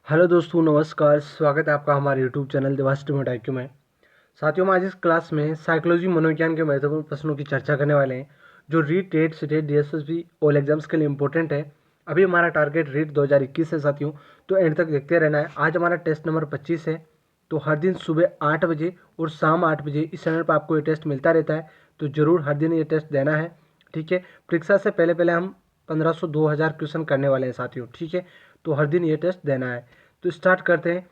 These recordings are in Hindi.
हेलो दोस्तों, नमस्कार। स्वागत है आपका हमारे यूट्यूब चैनल देवास IQ में। साथियों, हम आज इस क्लास में साइकोलॉजी मनोविज्ञान के महत्वपूर्ण प्रश्नों की चर्चा करने वाले हैं जो REET, TET, CTET, DSSB all exams के लिए इंपॉर्टेंट है। अभी हमारा टारगेट रीट 2021 है साथियों, तो एंड तक देखते रहना है। आज हमारा टेस्ट नंबर 25 है। तो हर दिन सुबह 8 बजे और शाम 8 बजे इस चैनल पर आपको ये टेस्ट मिलता रहता है, तो ज़रूर हर दिन ये टेस्ट देना है। ठीक है, परीक्षा से पहले पहले हम 1500 2000 क्वेश्चन करने वाले हैं साथियों। ठीक है, तो हर दिन ये टेस्ट देना है। तो स्टार्ट करते हैं।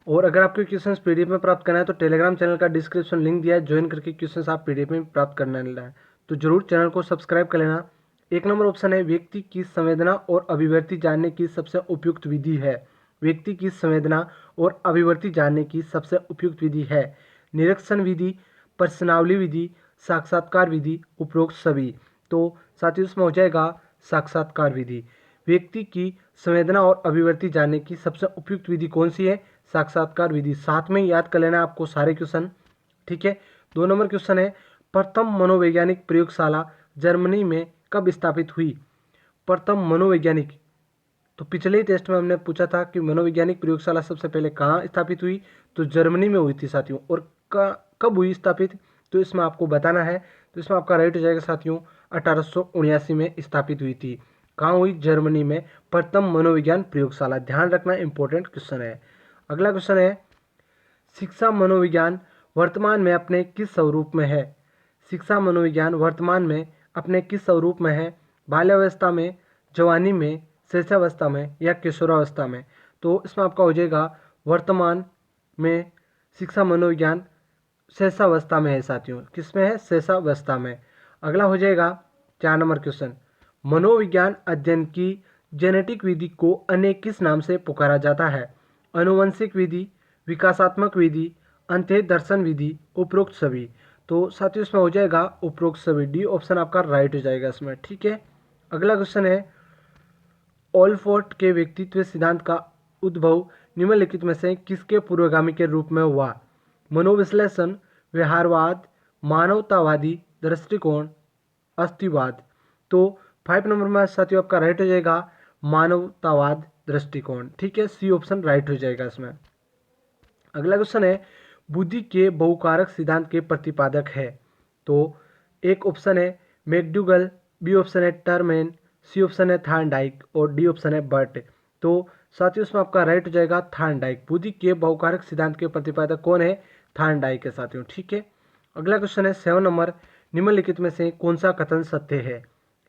और अगर आपको क्वेश्चंस पीडीएफ में प्राप्त करना है तो टेलीग्राम चैनल का डिस्क्रिप्शन लिंक दिया है, ज्वाइन करके क्वेश्चंस आप पीडीएफ में प्राप्त करना है। तो जरूर चैनल को सब्सक्राइब कर लेना। एक नंबर ऑप्शन है, व्यक्ति की संवेदना और अभिव्यक्ति जानने की सबसे उपयुक्त विधि है। व्यक्ति की संवेदना और अभिव्यक्ति जानने की सबसे उपयुक्त विधि है निरीक्षण विधि, प्रश्नावली विधि, साक्षात्कार विधि, उपरोक्त सभी। तो साथियों इसमें हो जाएगा साक्षात्कार विधि। व्यक्ति की संवेदना और अभिव्यक्ति जानने की सबसे उपयुक्त विधि कौन सी है? साक्षात्कार विधि। साथ में याद कर लेना आपको सारे क्वेश्चन। ठीक है, 2 नंबर क्वेश्चन है, प्रथम मनोवैज्ञानिक प्रयोगशाला जर्मनी में कब स्थापित हुई? प्रथम मनोवैज्ञानिक, तो पिछले ही टेस्ट में हमने पूछा था कि मनोवैज्ञानिक प्रयोगशाला सबसे पहले कहाँ स्थापित हुई, तो जर्मनी में हुई थी साथियों। और कब हुई स्थापित, तो इसमें आपको बताना है। तो इसमें आपका राइट हो जाएगा साथियों, 1879 में स्थापित हुई थी। कहाँ हुई? जर्मनी में प्रथम मनोविज्ञान प्रयोगशाला। ध्यान रखना, इंपॉर्टेंट क्वेश्चन है। अगला क्वेश्चन है, शिक्षा मनोविज्ञान वर्तमान में अपने किस स्वरूप में है? शिक्षा मनोविज्ञान वर्तमान में अपने किस स्वरूप में है? बाल्यावस्था में, जवानी में, शैशवावस्था में या किशोरावस्था में? तो इसमें आपका हो जाएगा वर्तमान में शिक्षा मनोविज्ञान शैशवावस्था में है साथियों। किस में है? शैशवावस्था में। अगला हो जाएगा 4 नंबर क्वेश्चन, मनोविज्ञान अध्ययन की जेनेटिक विधि को अन्य किस नाम से पुकारा जाता है? आनुवंशिक विधि, विकासात्मक विधि, अंतः दर्शन विधि, उपरोक्त सभी। तो साथियों इसमें हो जाएगा उपरोक्त सभी। डी ऑप्शन आपका राइट हो जाएगा इसमें। ठीक है, अगला क्वेश्चन है, ऑलफोर्ट के व्यक्तित्व सिद्धांत का उद्भव निम्नलिखित में से किसके पूर्वगामी के रूप में हुआ? मनोविश्लेषण, व्यवहारवाद, मानवतावादी दृष्टिकोण, अस्तिवाद। तो 5 नंबर में साथियों आपका राइट हो जाएगा मानवतावाद दृष्टिकोण। ठीक है, सी ऑप्शन राइट हो जाएगा इसमें। अगला क्वेश्चन है, बुद्धि के बहुकारक सिद्धांत के प्रतिपादक है? तो एक ऑप्शन है मैकडूगल, बी ऑप्शन है टर्मेन, सी ऑप्शन है थार्नडाइक और डी ऑप्शन है बर्ट। तो साथियों इसमें आपका राइट हो जाएगा थार्नडाइक। बुद्धि के बहुकारक सिद्धांत के प्रतिपादक कौन है? थार्नडाइक के साथियों। ठीक है, अगला क्वेश्चन है 7 नंबर, निम्नलिखित में से कौन सा कथन सत्य है?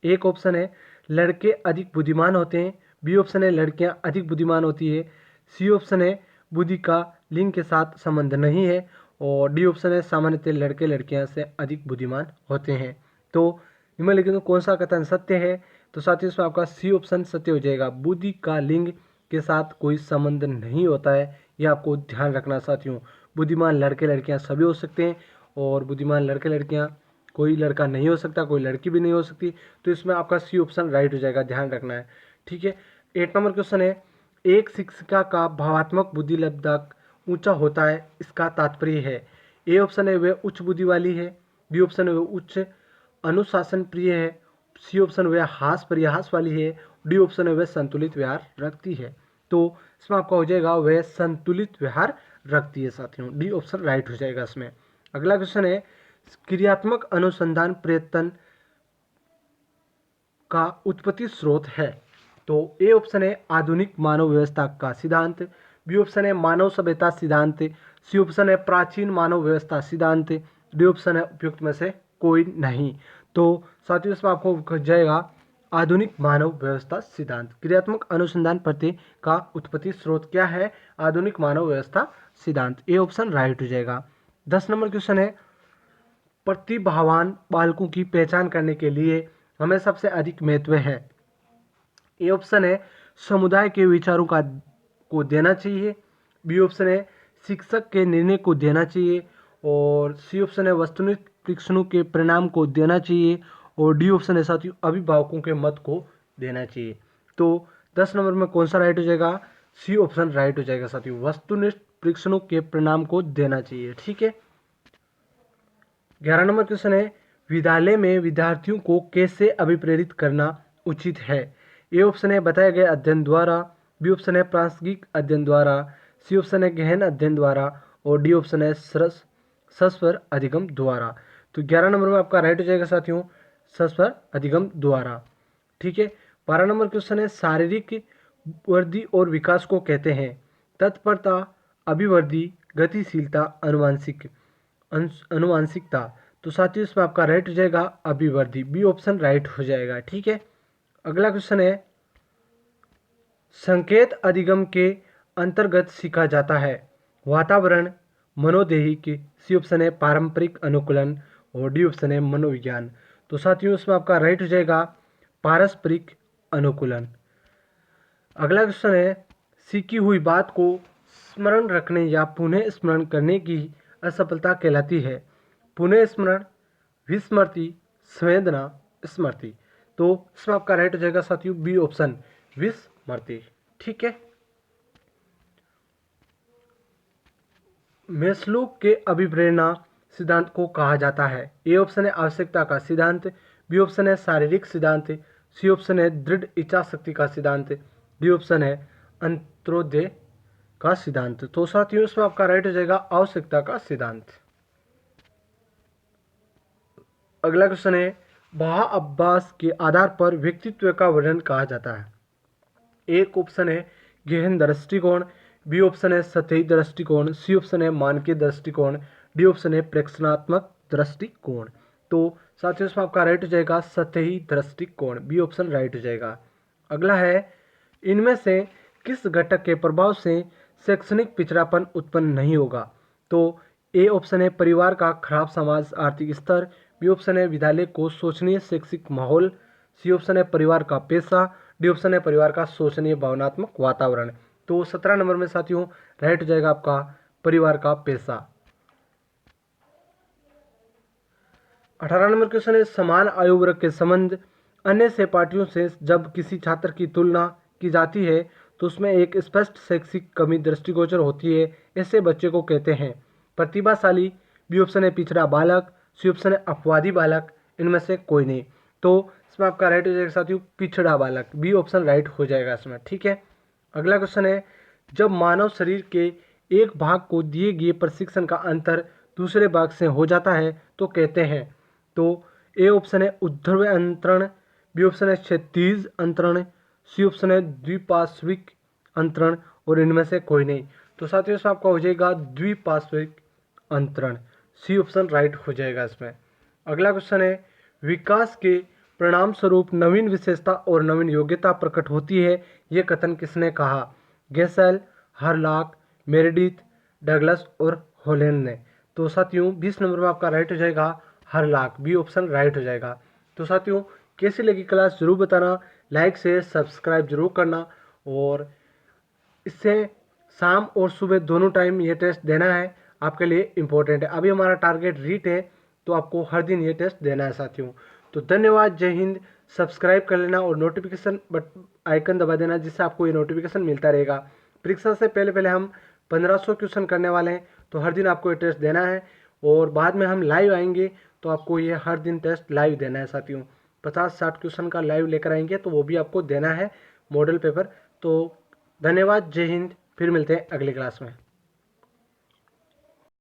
एक ऑप्शन है लड़के अधिक बुद्धिमान होते हैं, बी ऑप्शन है लड़कियां अधिक बुद्धिमान होती है, सी ऑप्शन है बुद्धि का लिंग के साथ संबंध नहीं है और डी ऑप्शन है सामान्यतः लड़के लड़कियां से अधिक बुद्धिमान होते हैं। तो निम्नलिखित में कौन सा कथन सत्य है? तो साथियों इसमें आपका सी ऑप्शन सत्य हो जाएगा। बुद्धि का लिंग के साथ कोई संबंध नहीं होता है, यह आपको ध्यान रखना साथियों। बुद्धिमान लड़के लड़कियां सभी हो सकते हैं और बुद्धिमान लड़के लड़कियां कोई लड़का नहीं हो सकता, कोई लड़की भी नहीं हो सकती। तो इसमें आपका सी ऑप्शन राइट हो जाएगा, ध्यान रखना है। ठीक है, 8 नंबर क्वेश्चन है, एक शिक्षिका का भावात्मक बुद्धि लब्धक ऊंचा होता है, इसका तात्पर्य है? ए ऑप्शन है वह उच्च बुद्धि वाली है, बी ऑप्शन है वह उच्च अनुशासन प्रिय है, सी ऑप्शन वह हास परिहास वाली है, डी ऑप्शन है वह संतुलित व्यवहार रखती है। तो इसमें आपका हो जाएगा वह संतुलित व्यवहार रखती है साथियों। डी ऑप्शन राइट हो जाएगा इसमें। अगला क्वेश्चन है, क्रियात्मक अनुसंधान प्रयत्न का उत्पत्ति स्रोत है? तो ए ऑप्शन है आधुनिक मानव व्यवस्था का सिद्धांत, बी ऑप्शन है मानव सभ्यता सिद्धांत, सी ऑप्शन है प्राचीन मानव व्यवस्था सिद्धांत, डी ऑप्शन है उपयुक्त में से कोई नहीं। तो साथियों इसमें आपको हो जाएगा आधुनिक मानव व्यवस्था सिद्धांत। क्रियात्मक अनुसंधान प्रत्यय का उत्पत्ति स्रोत क्या है? आधुनिक मानव व्यवस्था सिद्धांत। ए ऑप्शन राइट हो जाएगा। 10 नंबर क्वेश्चन है, प्रतिभावान बालकों की पहचान करने के लिए हमें सबसे अधिक महत्व है? ए ऑप्शन है समुदाय के विचारों का को देना चाहिए, बी ऑप्शन है शिक्षक के निर्णय को देना चाहिए और सी ऑप्शन है वस्तुनिष्ठ परीक्षणों के परिणाम को देना चाहिए और डी ऑप्शन है साथियों अभिभावकों के मत को देना चाहिए। तो 10 नंबर में कौन सा राइट हो जाएगा? सी ऑप्शन राइट हो जाएगा साथियों, वस्तुनिष्ठ परीक्षणों के परिणाम को देना चाहिए। ठीक है, 11 नंबर क्वेश्चन है, विद्यालय में विद्यार्थियों को कैसे अभिप्रेरित करना उचित है? ए ऑप्शन है बताए गए अध्ययन द्वारा, बी ऑप्शन है प्रासंगिक अध्ययन द्वारा, सी ऑप्शन है गहन अध्ययन द्वारा और डी ऑप्शन है सस्वर अधिगम द्वारा। तो 11 नंबर में आपका राइट हो जाएगा साथियों सस्वर अधिगम द्वारा। ठीक है, 12 नंबर क्वेश्चन है शारीरिक वृद्धि और विकास को कहते हैं तत्परता, अभिवृद्धि, गतिशीलता, अनुवांशिकता। तो साथियों इसमें आपका राइट हो जाएगा अभिवृद्धि, बी ऑप्शन राइट हो जाएगा। ठीक है, अगला क्वेश्चन है संकेत अधिगम के अंतर्गत सीखा जाता है वातावरण, मनोदैहिक, सी ऑप्शन है पारंपरिक अनुकूलन और डी ऑप्शन है मनोविज्ञान। तो साथियों इसमें आपका राइट हो जाएगा पारस्परिक अनुकूलन। अगला क्वेश्चन है सीखी हुई बात को स्मरण रखने या पुनः स्मरण करने की असफलता कहलाती है पुनः स्मरण, विस्मृति, संवेदना, स्मृति। तो इसमें आपका राइट हो जाएगा साथियों बी ऑप्शन विस्मृति। ठीक है, मेस्लो के अभिप्रेरणा सिद्धांत को कहा जाता है ए ऑप्शन है आवश्यकता का सिद्धांत, बी ऑप्शन है शारीरिक सिद्धांत, सी ऑप्शन है दृढ़ इच्छा शक्ति का सिद्धांत, डी ऑप्शन है अंत्योदय का सिद्धांत। तो साथियों इसमें आपका राइट हो जाएगा आवश्यकता का सिद्धांत। अगला क्वेश्चन है बाह्य अभ्यास के आधार पर व्यक्तित्व का वर्णन कहा जाता है। एक ऑप्शन है गहन दृष्टिकोण, बी ऑप्शन है सतही दृष्टिकोण, सी ऑप्शन है मानकीय दृष्टिकोण, डी ऑप्शन है प्रेक्षणात्मक दृष्टिकोण। तो साथियों इसमें आपका राइट हो जाएगा सतही दृष्टिकोण, बी ऑप्शन राइट हो जाएगा। अगला है इनमें से किस घटक के प्रभाव से शैक्षणिक पिछड़ापन उत्पन्न नहीं होगा। तो ए ऑप्शन है परिवार का खराब समाज आर्थिक स्तर, बी ऑप्शन है विद्यालय को शोचनीय शैक्षिक माहौल, सी ऑप्शन है परिवार का पैसा, डी ऑप्शन है परिवार का शोचनीय भावनात्मक वातावरण। तो 17 नंबर में साथियों राइट हो जाएगा आपका परिवार का पैसा। 18 नंबर क्वेश्चन है समान आयु वर्ग के संबंध अन्य सहपाठियों से जब किसी छात्र की तुलना की जाती है तो उसमें एक स्पष्ट शैक्षिक कमी दृष्टिगोचर होती है, ऐसे बच्चे को कहते हैं प्रतिभाशाली, बी ऑप्शन है पिछड़ा बालक, सी ऑप्शन है अपवादी बालक, इनमें से कोई नहीं। तो इसमें आपका राइट हो जाएगा साथियों पिछड़ा बालक, बी ऑप्शन राइट हो जाएगा इसमें। ठीक है, अगला क्वेश्चन है जब मानव शरीर के एक भाग को दिए गए प्रशिक्षण का अंतर दूसरे भाग से हो जाता है तो कहते हैं। तो ए ऑप्शन है ऊर्ध्व अंतरण, बी ऑप्शन है क्षैतिज अंतरण, सी ऑप्शन है द्विपार्श्विक अंतरण और इनमें से कोई नहीं। तो साथियों इसमें आपका हो जाएगा द्विपार्श्विक अंतरण, सी ऑप्शन राइट हो जाएगा इसमें। अगला क्वेश्चन है विकास के परिणाम स्वरूप नवीन विशेषता और नवीन योग्यता प्रकट होती है, यह कथन किसने कहा। गेसेल, हरलॉक, मेरेडिथ, डगलस और होलेंड ने। तो साथियों 20 नंबर में आपका राइट हो जाएगा हरलॉक, बी ऑप्शन राइट हो जाएगा। तो साथियों कैसी लगी क्लास जरूर बताना, लाइक से सब्सक्राइब जरूर करना और इससे शाम और सुबह दोनों टाइम ये टेस्ट देना है, आपके लिए इम्पोर्टेंट है। अभी हमारा टारगेट रीट है तो आपको हर दिन ये टेस्ट देना है साथियों। तो धन्यवाद, जय हिंद। सब्सक्राइब कर लेना और नोटिफिकेशन आइकन दबा देना जिससे आपको ये नोटिफिकेशन मिलता रहेगा। परीक्षा से पहले पहले हम 1500 क्वेश्चन करने वाले हैं, तो हर दिन आपको ये टेस्ट देना है और बाद में हम लाइव आएंगे तो आपको ये हर दिन टेस्ट लाइव देना है साथियों। 50-60 क्वेश्चन का लाइव लेकर आएंगे तो वो भी आपको देना है मॉडल पेपर। तो धन्यवाद, जय हिंद। फिर मिलते हैं अगली क्लास में।